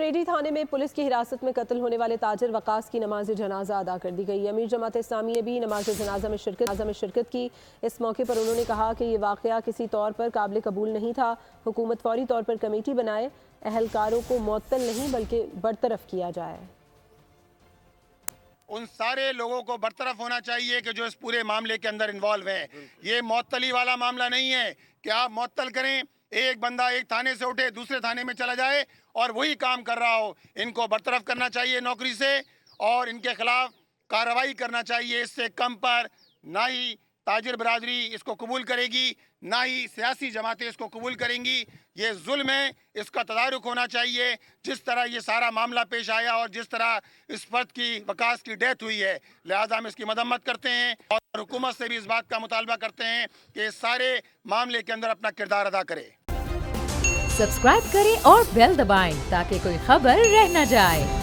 Preedy تھانے میں police کی حراست میں قتل ہونے والے تاجر وقاص کی نماز جنازہ ادا کر دی گئی۔ امیر جماعت اسلامی نے بھی نماز جنازہ میں شرکت کی۔ اس موقع پر انہوں نے کہا کہ یہ واقعہ کسی طور پر قابل قبول نہیں تھا۔ حکومت فوری طور پر کمیٹی بنائے، اہلکاروں کو معطل نہیں بلکہ برطرف کیا جائے۔ ان سارے لوگوں کو برطرف ہونا چاہیے کہ جو اس پورے معاملے کے اندر انوالو ہیں۔ یہ معطلی والا معاملہ نہیں ہے کہ آپ معطل کریں، ایک بندہ ایک تھانے سے اٹھے دوسرے تھانے میں چلا جائے اور وہی کام کر رہا ہو۔ ان کو برطرف کرنا چاہیے نوکری سے اور ان کے خلاف کارروائی کرنا چاہیے۔ اس سے کم پر نہ ہی تاجر برادری اس کو قبول کرے گی، نہ ہی سیاسی جماعتیں اس کو قبول کریں گی۔ یہ ظلم ہے، اس کا تدارک ہونا چاہیے۔ جس طرح یہ سارا معاملہ پیش آیا اور جس طرح اس فرد کی وقاص کی ڈیتھ ہوئی ہے، لہٰذا ہم اس کی مذمت کرتے ہیں اور حکومت سے بھی اس بات کا مطالبہ کرتے ہیں کہ اس سارے معاملے کے اندر اپنا کردار ادا کرے۔ سبسکرائب کریں اور بیل دبائیں تاکہ کوئی خبر رہ نہ جائے۔